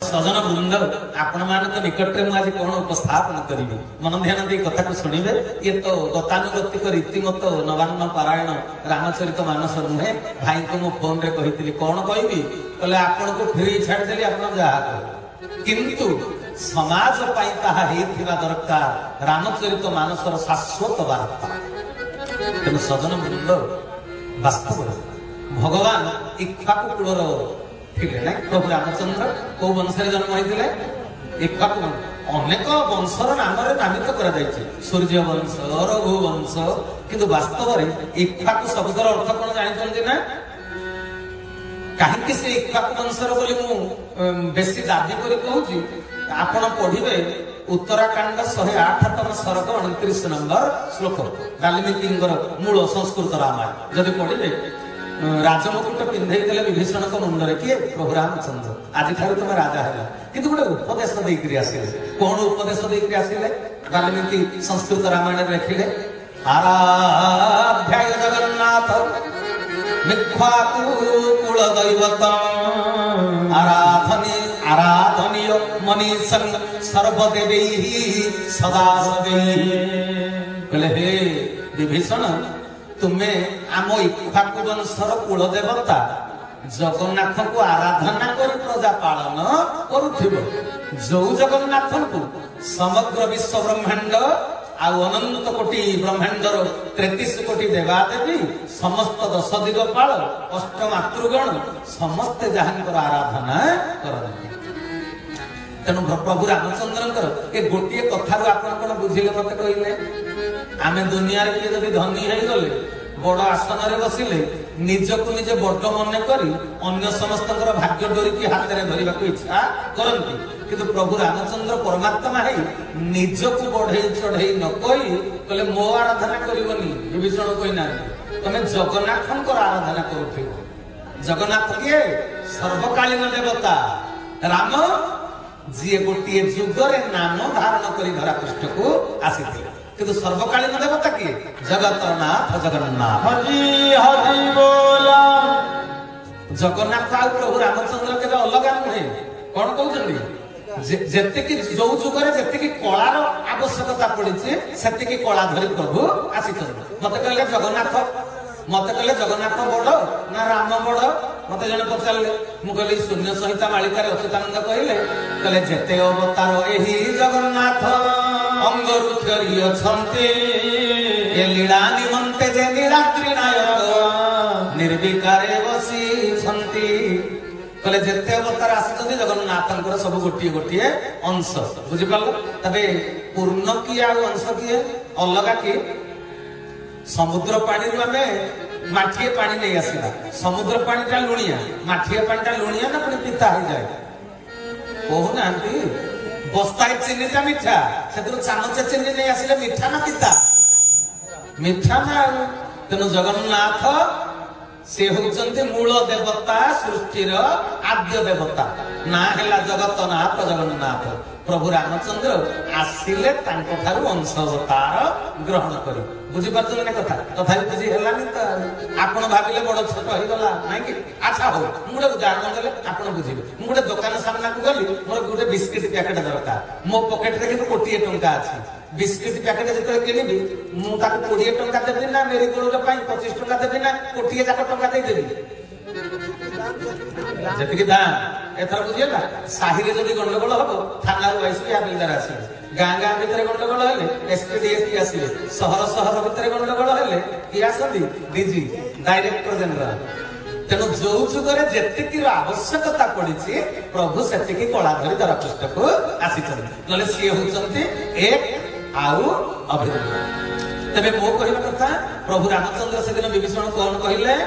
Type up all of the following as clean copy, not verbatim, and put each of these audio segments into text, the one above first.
सजन वृंद आपण मान निकट में आज कौन उपस्थापन करी मन ध्यान दे कथा को शुणवे। ये तो गतानुगतिक रीतिमत नवान्न पारायण रामचरित मानस नुहे। भाई को मु फोन रे कही कौन कहबी कहले आपण को फ्री छाड़देली आपण जहा किंतु समाज पाई ताहा हेथिबा दरकार रामचरित मानसर शाश्वत वार्ता। तेणु सजन वृंद वास्तव भगवान इक्ष्वाकु कुलर थिले ना प्रभु रामचंद्र को वंश जन्म होते इक्ष्वाकु अनेक वंशर नाम नामित करा जायछि सूर्य वंश रघु वंश किंतु वास्तव में इक्ष्वाकु शब्दर अर्थ कौन जानते ना कहीं से इक्ष्वाकु वंशर बोली मु बेसी दाबी करी कहूछि आपण पढ़िबे उत्तराखंड 108तम सर्ग 29 नंबर श्लोक वाल्मीकि मूल संस्कृत रामायण जदि पढ़िबे राजमुकुट पिंधे देले विभीषण को मुंडरे किए प्रभु रामचंद्र आज ठार तुम राजा है किंतु गोटे उपदेश देकरी आसिले कौन उपदेश देकरी आसिले वाल्मीकि संस्कृत रामायण लिखिले आराध्याय जगन्नाथ मिक्ष्वाकु कुल दैवतम आराधनीय मनीषं सर्वदेवैः सदा सदैः। कहले हे विभीषण तुम्हें आम इक्ष्वाकु वंशर कुल देवता जगन्नाथ को आराधना कर प्रजा पालन करुथिब जो जगन्नाथ को समग्र विश्व ब्रह्मांड आउ अनंत कोटि ब्रह्मांडर 33 कोटि देवादेवी समस्त 10 दिगपाल अष्ट मातृगण समस्ते जहांकर आराधना करते। तेणु प्रभु रामचंद्र ये गोटे कथार आपण कौन बुझिले मत कहले आमे दुनिया रे जदि धनी है गले बड़ आसन रे बसिले निजको निजे बड़ मन करी अन्य समस्त भाग्य डोरी की हाथ में धरने को इच्छा करती किंतु प्रभु रामचंद्र परमात्मा है निजको बढ़े चढ़े न कही कहले मो आराधना करबनी विभीषण कहना तमे जगन्नाथ आराधना करुथिबो। जगन्नाथ किए सर्वकालीन देवता राम जी गोटे जुगरे नाम धारण करी धरा पृष्ठ को आसी किंतु सर्वकालीन देवता किए जगतनाथ जगन्नाथ हरि हरि बोला। जगन्नाथ आ प्रभु रामचंद्र के अलग नुहे कौन कहते जेतिकी जो जुगरे जेतिकी कलार आवश्यकता पड़ी सेतिकी कला धरी प्रभु आसी मत कहले जगन्नाथ मत कहले जगन्नाथ बड़ ना राम बड़ मत जन पचारे मुझे शून्य संहिता मालिका अच्युतानंद कहले जेते अवतार एही जगन्नाथ अंगरु फेरी अछंती ए लीला निमंते जे निरात्रि नायक निर्विकारे बसी छंती कहले जेते अवतार आसी जगन्नाथ सब गोटे गोटे अंश बुझिपाल तबे पूर्ण किए आ अंश किए अलगा किए समुद्र पानी आमे माठिए पानी नहीं आसला समुद्र पानी लुणिया माठिए पानी लुणिया ना पुणी पिता हो जाए कहूना बस्ताए चीनी टा मीठा से चामचे चीनी नहीं आसिले मीठा ना पिता मीठा ना तेणु जगन्नाथ से होचंती मूल देवता सृष्टिर आद्य देवता ना है जगतनाथ जगन्नाथ प्रभु रामचंद्र आसिले अंश अवतार ग्रहण कर बुझी पार्छ ना कथा तथा बुझी हेलानी तो आपण भाविले बड़ छोट हो गला नहीं कि अच्छा हो मुझे उदाहरण देले आपण बुझिबे मु गोटे दुकान सामना को गली मोर गोटे बिस्किट पैकेट दरकार मो पॉकेट रे किंतु 20 टंका अछि बिस्किट पैकेट जते किनिबी मु ताको 20 टंका देबी ना मेरी गोल्ड पई 25 टंका देबी ना 20 जाक टंका दे देबी जति दाम एथर बुझिएला साहिरे जदि गंडगोल हबो थाना रो आइसबी आबिलदार आसीबे गाँ गाँ भितर गंडगोल हेले एसपी डीएसपी आसीबे शहर शहर भितर गंडगोल हेले कि आसंदी डीजी डायरेक्टर जनरल तेणु जो जुगरे जेतिकी आवश्यकता पड़ी प्रभु सेतिकी कला धरी धरा पृष्ठ को आसी सी होती एक आउ अभिनव तेरे मो कहवा कथा प्रभु रामचंद्र से दिन विभीषण कौन कहले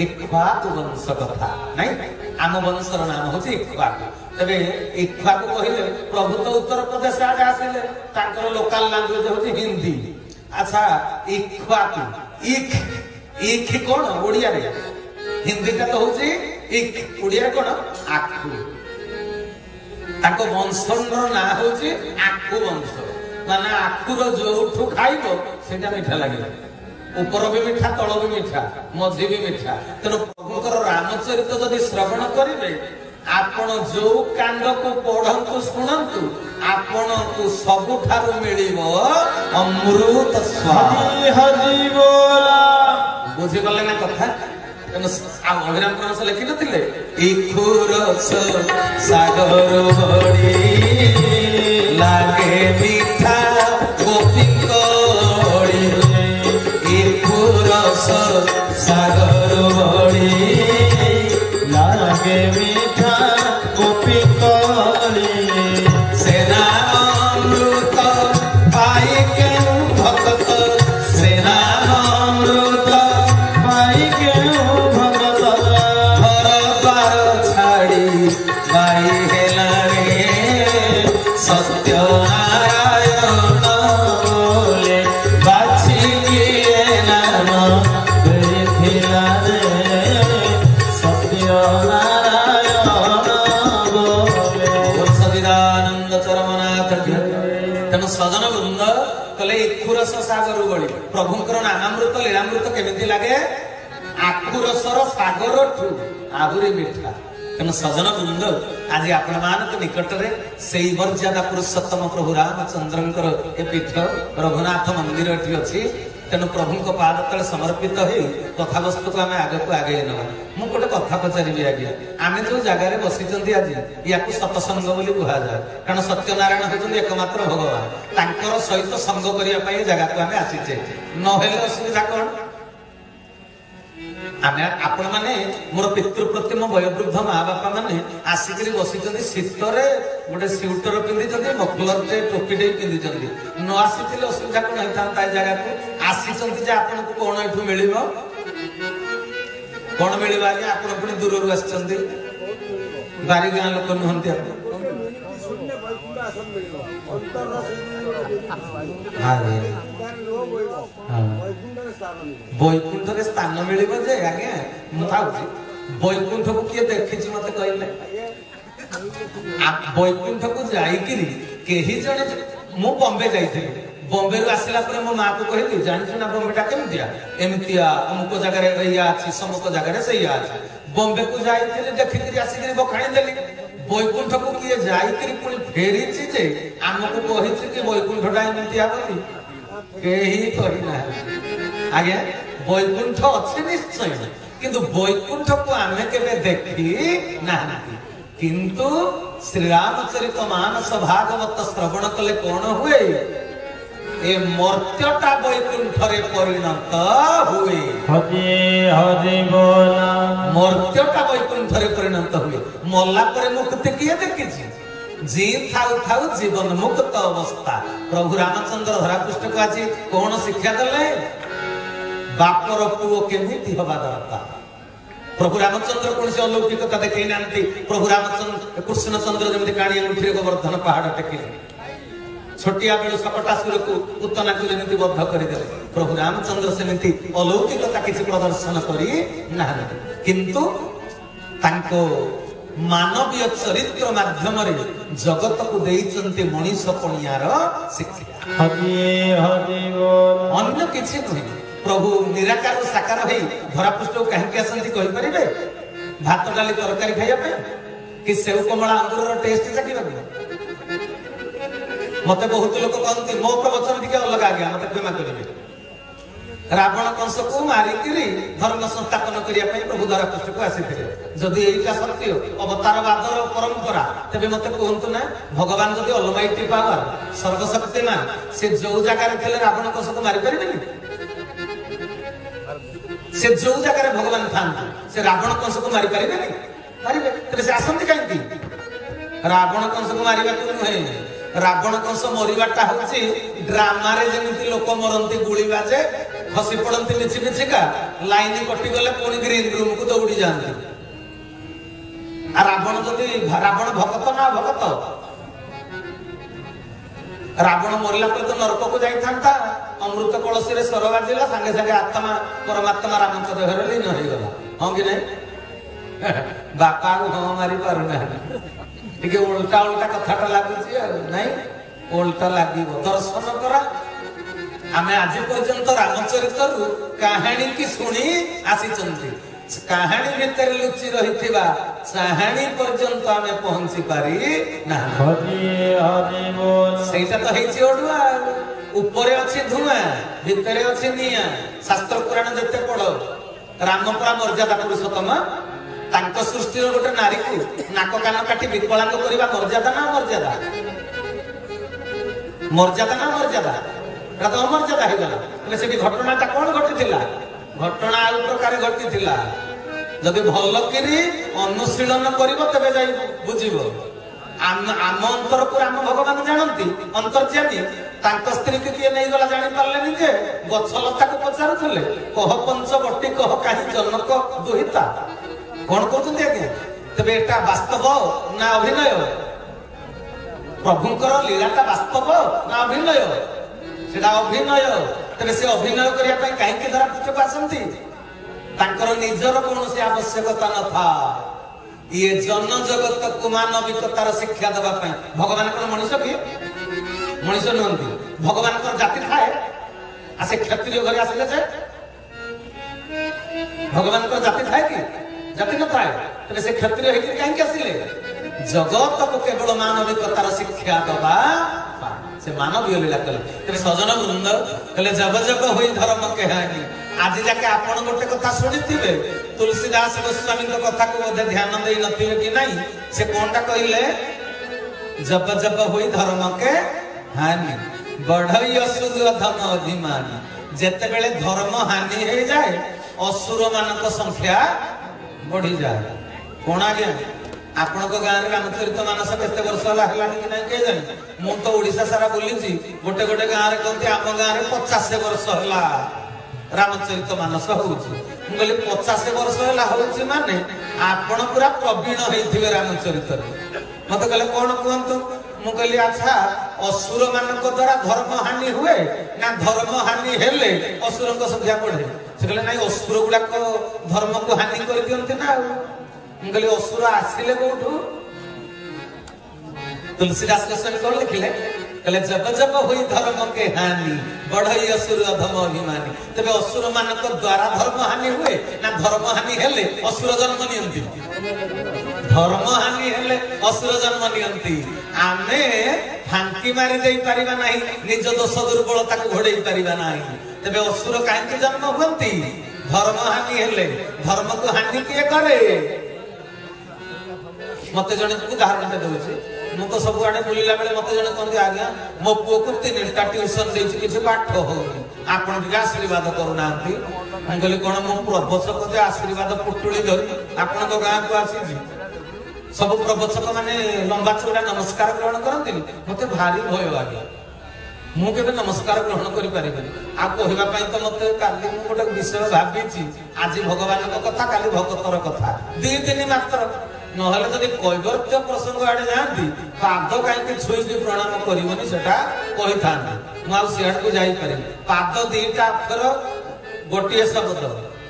इक्ष्वाकु वंश कथा नहीं आम वंशर नाम हूँ इक्ष्वाकु तेरे इक्ष्वाकु कहले प्रभु तो उत्तर प्रदेश आगे आसिले तांकर लोकल लैंग्वेज हूँ हिंदी अच्छा इक्ष्वाकु इख इख कौन ओडिया रे हिंदी का तो हूँ इक ओडिया कौन आखु ताको वंशर ना हूँ आखु वंश माने आखुर जो खाइब सेटा मीठा लगे ऊपर भी मीठा तल भी मीठा मझी भी मीठा तेणु प्रभुकर रामचरित जदि श्रवण करेंगे आपण जो कांड को पढ़ंतु शुणंतु आपणकु सबुठारु मिलिबो अमृत स्वाद। हरि बोला बुझी गले ना कथा अभिराम पुराण से लिखि नथिले इखुरस सागर बड़ी लागे मीठा गोपी कड़ी इखुरस सागर बड़ी लागे मीठा गोपी कली सेना अमृत पाई के भक्त सेना अमृत पाई के भगत घर द्वार छाड़ी बाई हेलारे सत्य नारायण बोले बाछी किए नाम देखिला रे सत्य नारायण बोले। सदिदानंद चरमनाथ तेणु सजन वृंद कले इखुरस सागर बड़ी प्रभुंकर नामामृत लीलामृत केमिति लागे आखुरसर सागर ठू आहुरी मीठा। तेणु सजन वृंद आज आपण मानक निकट में से मर्यादा पुरुषोत्तम प्रभु रामचंद्रंकर ए पीठ रघुनाथ मंदिर एटी अच्छी। तेणु प्रभु पाद तले समर्पित हो कथावस्तु को आम आगे को आगे ना मु गोटे कथा पचारि आज्ञा आम जो जगार बसी आज या सतसंग बोली कह जाए कारण सत्यनारायण होती एकमात्र भगवान तांकर सहित संग करने जगह को आम आसीचे नहेले असुविधा कौन आमे आपण माने मोर पितृप्रति मो वयोवृद्ध माँ बापा माने आसिक बसी शीतरे गोटे स्वेटर पिंधि मफलर टोपीटे पिंधि न आसी असुविधा कौन होता जगह को आसी आपन को कौन एठू मिल कौन मिल आप दूर आस बारी गाँ लोक नुहति बैकुंठ स्थान मिल आज्ञा मुझे बैकुंठ को किए देखी मत कहले बैकुंठ को जाइकिरी केही जने मु बॉम्बे जाइथि बॉम्बे रु आसिला परे मो मां को कहली जानिछु ना बॉम्बेटा केमतिया एमतिया अमुक जगह रहिया अछि समक जगह रे सही अछि बॉम्बे को जाइथिले देखिकरी आसिकरी बखाणी देली बैकुंठ को किए जाइकरी पुणी फेरीछि जे हमको कहिछि कि बैकुंठटा एमतिया बोली केही कहि ना आगे बैकुंठ अच्छे निश्चय किंतु बैकुंठ को आमे केबे देखी ना किंतु श्री रामचरित मानस भागवत श्रवण कले कौन हुए ए मर्त्यटा बैकुंठ रे परिणत हुए हरि हरि बोला मर्त्यटा बैकुंठ रे परिणत हुए मल्ला परे मुक्ति किए देखिछि जी थाउ थाउ जीवन मुक्त अवस्था प्रभु रामचंद्र धरापृष्ठ को आज कौन शिक्षा देले बापर पुओ केमिति हवा दरकार प्रभु रामचंद्र कौन से अलौकिकता देखई नांती प्रभु रामचंद्र कृष्णचंद्र जमती काणी उठी गोवर्धन पहाड़ टेकिले छोटिया बेलू सकटासुर को उत्तना को जमिति बद्ध करदेले प्रभु रामचंद्र सेमिति अलौकिकता किछि प्रदर्शन करी नाहांती किंतु तांको मानवीय चरित्र माध्यम जगत को देइचंती मनीष पणियार शिक्षा हरि हरि बोला अन्य किछि नुहे प्रभु निराकार साकार हो धरापृष्ठ को कहीं आसती कहीपर भात डाली तरकारी खाइबा कि सेव कमला अंगूर टेस्ट चाहिए मत बहुत लोग कहते मो प्रवचन टी अलग आज्ञा मत क्षमा करेंगे रावण कंस को मारिकी धर्म संस्थापन करने प्रभु धरापृष्ठ को आसी जदि यहीटा सत्य अवतारवादर परंपरा तेज मत कहतु ना भगवान जदि अलमाइटी पावर सर्वशक्तिमान से जो जगार थे रावण कंस को मारी पारे से जो जगह भगवान था से रावण कंस को मारी पारे मारे तेरे से आसंती कहीं रावण कंस को मारे नुहे रावण कंस मरवाटा हूँ ड्रामा जमी लोक मरती गुड़ी बाजे खसी पड़ती मिछि मिछिका लाइन कटिगले पुणी ग्रीन रूम को दौड़ी जाती रावण जदि रावण भगत ना भगत रावण मरला पर तो नरक को जाता अमृत कलसी रे स्वर बाजिला सांगे सांगे आत्मा परमात्मा राम देहरे लीन हो गला हाँ कि नहीं बापा को हाँ मारी पार ना उल्टा उल्टा कथाटा लगुच नहीं उल्टा लगे दर्शन करा आमे आज पर्यंत रामचरित कहानी की शुणी आसी କାହାଣୀ ଭିତରେ ଲୁଚି ରହିଥିବା ଚାହାଣୀ ପର୍ଯ୍ୟନ୍ତ ଆମେ ପହଞ୍ଚି ପାରି ନା। ହରି ହରି ବୋଲ। ସେଇଟା ତ ହେଇଛି ଅଡୁଆ। ଉପରେ ଅଛି ଧୂଆଁ, ଭିତରେ ଅଛି ନିଆଁ। ଶାସ୍ତ୍ର ପୁରାଣ ଯେତେ ପଢ, ରାମ ପୁରା ମର୍ଯ୍ୟାଦା ପୁରୁଷୋତ୍ତମ। ତାଙ୍କ ସୃଷ୍ଟିର ଗୋଟେ ନାରୀକୁ ନାକ କାନ କାଟି ବିକଳାଙ୍ଗ କରିବା ମର୍ଯ୍ୟାଦା ନା ଅମର୍ଯ୍ୟାଦା? ମର୍ଯ୍ୟାଦା ନା ଅମର୍ଯ୍ୟାଦା? ଏଟା ତ ଅମର୍ଯ୍ୟାଦା ହେଇଗଲା। ହେଲେ ସେଠି ଘଟଣାଟା କଣ ଘଟିଥିଲା? ଘଟଣା ଆଉ ପ୍ରକାର ଘଟିଥିଲା। ଯଦି ଭଲ କରି ଅନୁଶୀଳନ କରିବ ତେବେ ଯାଇ ବୁଝିବ। ଆମ ଅନ୍ତରକୁ ରାମ ଭଗବାନ ଜାଣନ୍ତି, ଅନ୍ତର୍ଯାମୀ। ତାଙ୍କ ସ୍ତ୍ରୀକୁ କିଏ ନେଇଗଲା ଜାଣି ପାରିଲେନି ଯେ ଗଛ ଲତାକୁ ପଚାରୁଥିଲେ, କହ ପଞ୍ଚବଟୀ କହ କାହିଁ ଜନକ ଦୁହିତା। କଣ କହୁଛନ୍ତି ଆଜ୍ଞା? ତେବେ ଏଟା ବାସ୍ତବ ନା ଅଭିନୟ? ପ୍ରଭୁଙ୍କର ଲୀଳାଟା ବାସ୍ତବ ନା ଅଭିନୟ? ସେଟା ଅଭିନୟ। ତେବେ ସେ ଅଭିନୟ କରିବା ପାଇଁ କାହିଁକି ଧରା ପୃଷ୍ଠକୁ ଆସନ୍ତି? ତାଙ୍କର ନିଜର କୌଣସି ଆବଶ୍ୟକତା ନଥାଏ। ଇଏ ଜନ ଜଗତକୁ ମାନବିକତାର ଶିକ୍ଷା ଦେବା ପାଇଁ। ଭଗବାନ କଣ ମଣିଷ କି? ମଣିଷ ନୁହନ୍ତି। ଭଗବାନଙ୍କର ଜାତି ଥାଏ। ସେ କ୍ଷତ୍ରିୟ ଘରେ ଆସିଲେ ଯେ ଭଗବାନଙ୍କର ଜାତି ଥାଏ କି? ଜାତି ନଥାଏ। ତେବେ ସେ କ୍ଷତ୍ରିୟ ହେଇକି କାହିଁକି ଆସିଲେ? ଜଗତକୁ କେବଳ ମାନବିକତାର ଶିକ୍ଷା ଦେବା। ସେ ମାନବୀୟ ଲୀଳା କଲେ। ତେବେ ସଜନ ବୃନ୍ଦ କହିଲେ ଜବ ଜବ ହୋଇ ଧର୍ମ କେହାନି। ଆଜି ଯାକେ ଆପଣ ଗୋଟେ କଥା ଶୁଣିଥିବେ, ତୁଳସୀଦାସ ଗୋସ୍ୱାମୀଙ୍କ କଥାକୁ ବୋଧେ ଧ୍ୟାନ ଦେଇ ନଥିବେ କି ନାହିଁ। ସେ କଣଟା କହିଲେ? ଜବ ଜବ ହୋଇ ଧର୍ମ କେ ହାନି ବଢଇ ଅସୁର ଧମ ଅଭିମାନୀ। ଯେତେବେଳେ ଧର୍ମ ହାନି ହେଇଯାଏ ଅସୁର ମାନଙ୍କ ସଂଖ୍ୟା ବଢିଯାଏ। କଣ ଆଜ୍ଞା? ଆପଣଙ୍କ ଗାଁରେ ରାମଚରିତ ମାନସ କେତେ ବର୍ଷ ହେଲା ହେଲାଣି କି ନାହିଁ କିଏ ଜାଣେ? ମୁଁ ତ ଓଡିଶା ସାରା ବୁଲିଛି। ଗୋଟେ ଗୋଟେ ଗାଁରେ କହନ୍ତି ଆମ ଗାଁରେ 50 ବର୍ଷ ହେଲା ରାମଚରିତ ମାନସ ହଉଛି। ମୁଁ କହିଲି 50 ବର୍ଷ ହେଲା ହଉଛି ମାନେ ଆପଣ ପୁରା ପ୍ରବୀଣ ହେଇଥିବେ ରାମଚରିତରେ। ମତେ କହିଲେ କଣ କୁହନ୍ତୁ? ମୁଁ କହିଲି ଆଚ୍ଛା, ଅସୁର ମାନଙ୍କ ଦ୍ଵାରା ଧର୍ମ ହାନି ହୁଏ ନା ଧର୍ମ ହାନି ହେଲେ ଅସୁରଙ୍କ ସଂଖ୍ୟା ବଢେ? ସେ କହିଲେ ନାଇଁ, ଅସୁର ଗୁଡାକ ଧର୍ମକୁ ହାନି କରିଦିଅନ୍ତି ନା। ଆଉ ମୁଁ କହିଲି ଅସୁର ଆସିଲେ କୋଉଠୁ? ତୁଳସୀଦାସ ଗୋସ୍ୱାମୀ କଣ ଲେଖିଲେ? କହିଲେ ଜବ ଜବ ହୋଇ ଧର୍ମ କେ ହାନି ବଢଇ ଅସୁର ଧମ ଅଭିମାନୀ। ତେବେ ଅସୁର ମାନଙ୍କ ଦ୍ଵାରା ଧର୍ମ ହାନି ହୁଏ ନା ଧର୍ମ ହାନି ହେଲେ ଅସୁର ଜନ୍ମ ନିଅନ୍ତି? ଧର୍ମ ହାନି ହେଲେ ଅସୁର ଜନ୍ମ ନିଅନ୍ତି। ଆମେ ଫାଙ୍କି ମାରି ଦେଇ ପାରିବା ନାହିଁ, ନିଜ ଦୋଷ ଦୁର୍ବଳତାକୁ ଘୋଡେଇ ପାରିବା ନାହିଁ। ତେବେ ଅସୁର କାହିଁକି ଜନ୍ମ ହୁଅନ୍ତି? ଧର୍ମ ହାନି ହେଲେ। ଧର୍ମକୁ ହାନି କିଏ କରେ? ମତେ ଜଣେ ଉଦାହରଣ ଦଉଛି। ମୁଁ ତ ସବୁଆଡେ ବୁଲିଲା ବେଳେ ମତେ ଜଣେ କହନ୍ତି, ଆଜ୍ଞା ମୋ ପୁଅକୁ 3ଟା ଟ୍ୟୁସନ ଦେଇଛି, କିଛି ପାଠ ହଉନି, ଆପଣ ଟିକେ ଆଶୀର୍ବାଦ କରୁନାହାନ୍ତି। ମୁଁ କହିଲି କଣ ମୁଁ ପ୍ରବଚକ ଯେ ଆଶୀର୍ବାଦ ପୁଟୁଳି ଧରି ଆପଣଙ୍କ ଗାଁକୁ ଆସିଛି? ସବୁ ପ୍ରବଚକ ମାନେ ଲମ୍ବା ଚଉଡା ନମସ୍କାର ଗ୍ରହଣ କରନ୍ତିନି? ମତେ ଭାରି ଭୟ ଆଜ୍ଞା। ମୁଁ କେବେ ନମସ୍କାର ଗ୍ରହଣ କରିପାରିବିନି। ଆଉ କହିବା ପାଇଁ ତ ମତେ କାଲି ମୁଁ ଗୋଟେ ବିଷୟ ଭାବିଛି। ଆଜି ଭଗବାନଙ୍କ କଥା, କାଲି ଭଗତର କଥା, 2 ଦିନ ମାତ୍ର। ନହେଲେ ଯଦି କୈବର୍ତ୍ୟ ପ୍ରସଙ୍ଗ ଆଡେ ଯାଆନ୍ତି, ପାଦ କାହିଁକି ଛୁଇଁକି ପ୍ରଣାମ କରିବନି ସେଟା କହିଥାନ୍ତି। ମୁଁ ଆଉ ସିଆଡକୁ ଯାଇପାରିନି। ପାଦ 2ଟା ଅକ୍ଷର, ଗୋଟିଏ ଶବ୍ଦ।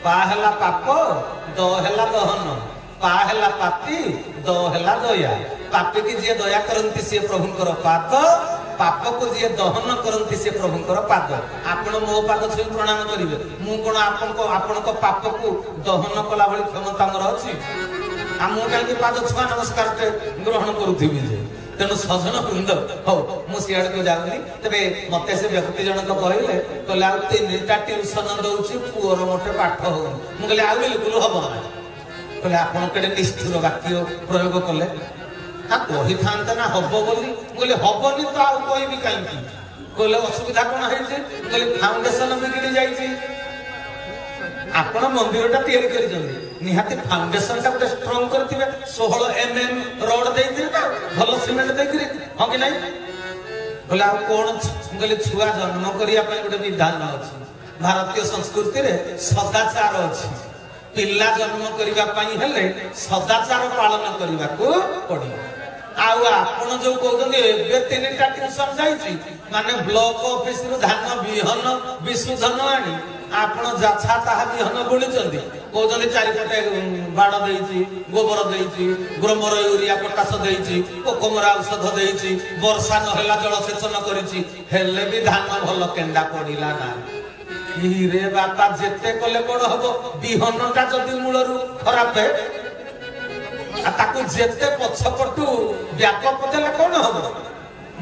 ପା ହେଲା ପାପ, ଦ ହେଲା ଦହନ। ପା ହେଲା ପାପି, ଦ ହେଲା ଦୟା। ପାପି କି ଯିଏ ଦୟା କରନ୍ତି ସିଏ ପ୍ରଭୁଙ୍କର ପାଦ, ପାପକୁ ଯିଏ ଦହନ କରନ୍ତି ସିଏ ପ୍ରଭୁଙ୍କର ପାଦ। ଆପଣ ମୋ ପାଦ ଛୁଇଁ ପ୍ରଣାମ କରିବେ, ମୁଁ କଣ ଆପଣଙ୍କ ପାପକୁ ଦହନ କଲା ଭଳି କ୍ଷମତା ମୋର ଅଛି? ଆଉ ମୁଁ କାହିଁକି ପାଦ ଛୁଆ ନମସ୍କାରଟେ ଗ୍ରହଣ କରୁଥିବି ଯେ? ତେଣୁ ସଜନ ବୃନ୍ଦ, ହଉ ମୁଁ ସିଆଡକୁ ଯାଉନି। ତେବେ ମତେ ସେ ବ୍ୟକ୍ତି ଜଣକ କହିଲେ ଆଉ 3ଟା ଟ୍ୟୁସନ ଦଉଛି, ପୁଅର ମୋଟେ ପାଠ ହଉନି। ମୁଁ କହିଲି ଆଉ ବିଲକୁଲ ହବ ନାହିଁ। କହିଲେ ଆପଣ କେତେ ନିଷ୍ଠୁର ବାକ୍ୟ ପ୍ରୟୋଗ କଲେ। କହିଥାନ୍ତେ ନା ହବ ବୋଲି। ମୁଁ କହିଲି ହବନି ତ ଆଉ କହିବି କାହିଁକି? କହିଲେ ଅସୁବିଧା କଣ ହେଇଛି? ମୁଁ କହିଲି ଫାଉଣ୍ଡେସନ ବିଗିଡି ଯାଇଛି। ଆପଣ ମନ୍ଦିରଟା ତିଆରି କରିଛନ୍ତି, ନିହାତି ଫାଉଣ୍ଡେସନ ଟା ଗୋଟେ ଷ୍ଟ୍ରଙ୍ଗ କରିଥିବେ। 16 mm ରଡ ଦେଇଥିବେ, ଭଲ ସିମେଣ୍ଟ ଦେଇଥିବେ, ହଁ କି ନାଇଁ? କହିଲେ ଆଉ କଣ? ମୁଁ କହିଲି ଛୁଆ ଜନ୍ମ କରିବା ପାଇଁ ଗୋଟେ ବିଧାନ ଅଛି। ଭାରତୀୟ ସଂସ୍କୃତିରେ ସଦାଚାର ଅଛି। ପିଲା ଜନ୍ମ କରିବା ପାଇଁ ହେଲେ ସଦାଚାର ପାଳନ କରିବାକୁ ପଡିବ। ଆଉ ଆପଣ ଯୋଉ କହୁଛନ୍ତି ଏବେ 3ଟା ଟ୍ୟୁସନ ଯାଇଛି, ମାନେ ବ୍ଲକ ଅଫିସରୁ ଧାନ ବିହନ ବିଶୁଧନ ଆଣି ଆପଣ ଯାଛା ତାହା ବିହନ ବୁଣିଛନ୍ତି। କହୁଛନ୍ତି ଚାରିପଟେ ବାଡ଼ ଦେଇଛି, ଗୋବର ଦେଇଛି, ଗ୍ରୋମର ୟୁରିଆ ପଟାସ ଦେଇଛି, ପୋକମରା ଔଷଧ ଦେଇଛି, ବର୍ଷା ନହେଲା ଜଳସେଚନ କରିଛି, ହେଲେ ବି ଧାନ ଭଲ କେଣ୍ଡା ପଡିଲା ନାହିଁ। रे बापा जेते कले कोन हबो बिहनटा जदि मूलरू खराब है ताकू जेते पछपटू व्यापक देले कोन हबो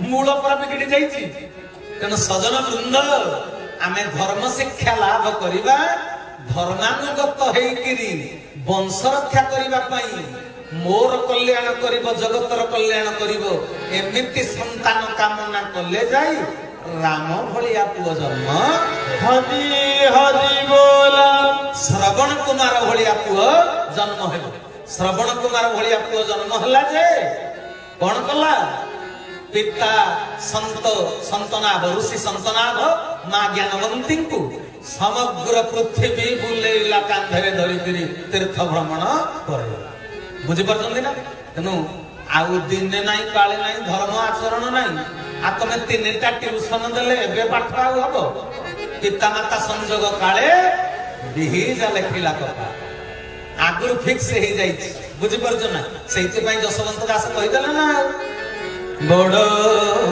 मूल पर बिगड़ी जाईची तेन सजन वृंद आमे धर्म शिक्षा लाभ करिबा धर्मानुगत हेकिरी वंश रक्षा करिबा पई मोर कल्याण करिबो जगतर कल्याण करिबो एमिति संतान कामना कले जाई राम भलिया पुओ जन्म हरि हरि बोला श्रवण कुमार भलिया पुओ जन्म हेबो श्रवण कुमार भलिया पुओ जन्म हला जे कोन कला पिता संत संतनाभ ऋषि संतनाभ मां ज्ञानवंती को समग्र पृथ्वी बुलेला कांधरे धरिकरी तीर्थ भ्रमण करे बुझी परछन्ती ना तेनु आउ दिने नाही काले नाही धर्म आचरण नाही आ तमे तीनटा ट्यूशन देले एबे पाठ आउ हबो पिता माता संजोग काले बिही जा लेखिला कथा आगुर फिक्स हे जाई बुझी परछ ना सेति पई जसवंत दास कहि देले ना बड़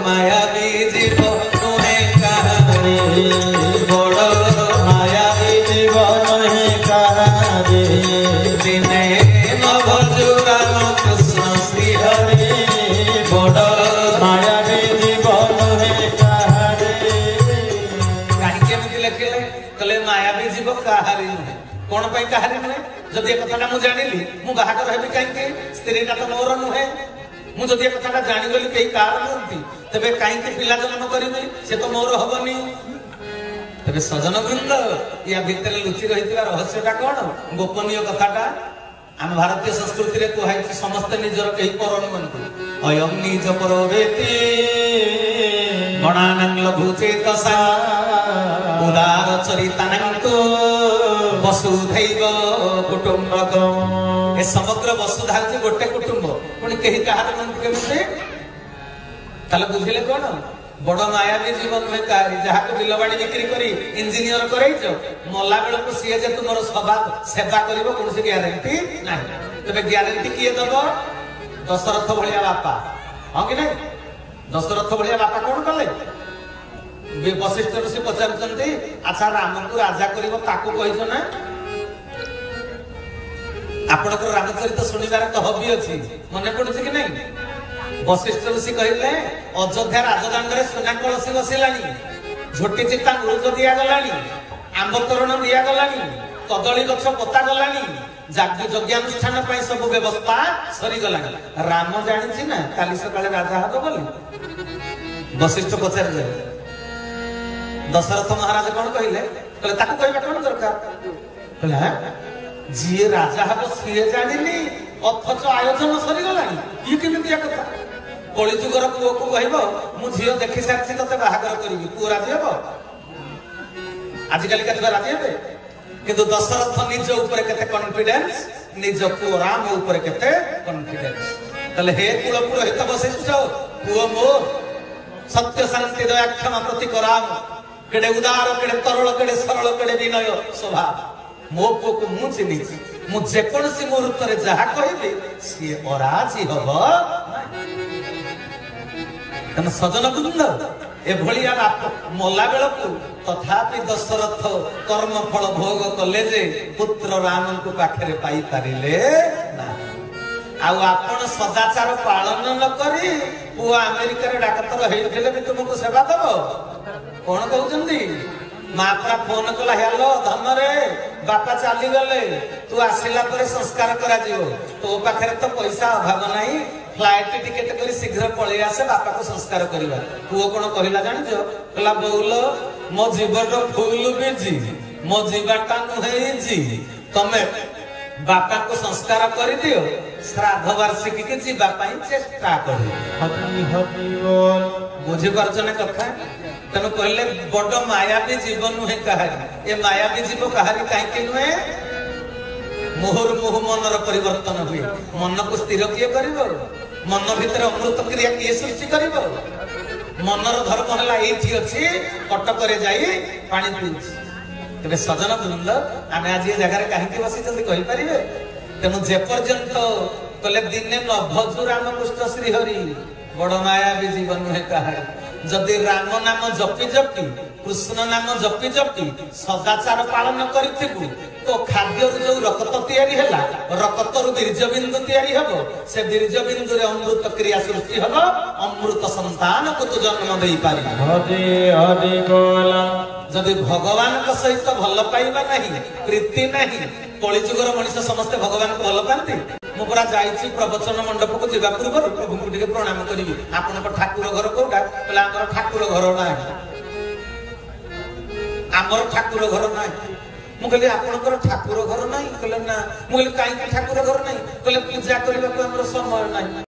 मायावी जीव तुहे कहारे बड़ मायावी जीव तुहे कहारे दिने नभजु राम कृष्ण श्री हरि बड़ मायावी जीव तुहे कहारे काहे केमिति लेखिले कले मायावी जीव कहारे कोन पई कहारे नुहे जदि ए कथाटा मु जानिली मु बाहागर हेबी काहे स्त्रीटा तो मोर नुहे मु जदि कथा जानी गली कई कार नंती तबे काई के पिला जन्म करिबे से तो मोर हबनी तबे सजन वृंद या भीतर लुचि रहितला रहस्यटा कोन गोपनीय कथाटा हम भारतीय संस्कृति रे कोहाई समस्त निजर कई पर नुंतु अयम निज परवेति गणानंग लघु चेतसा उदार चरितानंतो वसुधैव कुटुंबकम ए समग्र वसुधा जे गोटे कुटुंब पुणी कही कहार नंती केमिते ताले बुझिले कोन बड़ मायावी जीवन में कारी जहा को बिलवाड़ी बिक्री करी इंजीनियर करैछो मोला बेल को सिए जे तुमरो सेवा करिवो कोनसे ग्यारंटी नाही तबे ग्यारंटी किए दबो दशरथ भलिया बापा हां कि नहीं दशरथ भलिया बापा कोन कले वशिष्ठ ऋषि पचारचंती अच्छा राम को राजा करिवो ताको कहिसो ना आपनकर रामचरित सुनिबार कहबी अछि मने पडुछि कि नहीं वशिष्ठ ऋषि कहले अयोध्या राजदांड रे सोना कलसी बसिलानी झोटी चिता गुरुज दिया गलानी आंब तोरण दिया गलानी कदली गछ पता गलानी यज्ञानुष्ठान पई सब व्यवस्था सरी गलानी राम जानिछि ना काली सकाळे राजा हबो बोली वशिष्ठ पचार जे दशरथ महाराज कोन कहिले कहले ताको कहबा कोन दरकार कहले जी राजा हबो सिए जानिनी अथच आयोजन सरी गलानी ई केमितिया कथा कलिजुगर पुओ को कहबो मु झियो देखि सारछि तते बाहागर करबी पुओ राजी हबो आजिकल का छुआ राजी हेबे किंतु दशरथ निज ऊपर केते कॉन्फिडेंस निज पुओ राम ऊपर केते कॉन्फिडेंस तले हे कुल पुरोहित वशिष्ठ पुओ मोर सत्य शांति दया क्षमा प्रति राम केडे उदार केडे तरल केडे सरल केडे विनय स्वभाव मो पुओ को मु चिनी मु जे कोनसी मुहूर्त रे जहा कहबे सी अराजी हबो तन सजन वृंद ए भलिया मोला बेल को तथापि दशरथ कर्म फल भोग कले जे पुत्र राम को पाखरे पाई पारिले ना आउ आपण सदाचार पालन न करी पु अमेरिका रे डाक्टर हेइथिले भी तुमको सेवा दबो कोन कहउचंदी मां परा फोन कला हेलो धन रे बापा चाली गले तू आसिला पर संस्कार करा जिवो तो पाखरे तो पैसा अभाव नाही फ्लाइट टिकेट करी शीघ्र पळे आसे बापा को संस्कार करिवा पुओ कोन कहिला जानिजो कला बोल मो जीवन फुल बिजी मो जीवाटा नुहे जी तमे बापा को संस्कार करि दियो श्राद्ध वार्षिकी के जीवा पई चेष्टा करी हरि हरि बोल बुझि परछने कथा तने कहले बड़ मायावी जीवन नुहे कहारी ए मायावी जीव कहारी काहे के नुहे मुहुर्मुहु मनर परिवर्तन हुए मन को स्थिर किए करिवो मन भीतर अमृत क्रिया किए सृष्टि करिवो मनर धर्म हला एठी अछि कटक रे जाई पानी पीछि तबे सजन वृंद आमे आज ए जगह रे काहे के बसी जल्दी कहि परिबे तेनु जे पर्यंत कले दिने न भजु राम कृष्ण श्री हरि बड़ मायावी जीवन नुहे कहारी जदि राम नाम जपि जपि कृष्ण नाम जपि जपि सदाचार पालन करिथिबु तो खाद्य जो रक्त तैयारी हैला रक्त रु बीर्ज बिंदु तैयारी हबो से बीर्ज बिंदु रे अमृत क्रिया सृष्टि हबो अमृत संतान को तो जन्म देई पारि हरि हरि बोल जदि भगवान को सहित भल पाइबा नहीं प्रीति नहीं कलिजुगर मनुष्य समस्ते भगवान को भल पाती मु पूरा जाइछि प्रवचन मंडप को जिबा पूर्व प्रभु को टिके प्रणाम करिवि आपन को ठाकुर घर कोटा कहला हमर ठाकुर घर ना हमर ठाकुर घर ना मु कहली आपनकर ठाकुर घर नाही कहले ना मु कहली काई ठाकुर घर नाही कहले पूजा करबा को हमर समय नाही।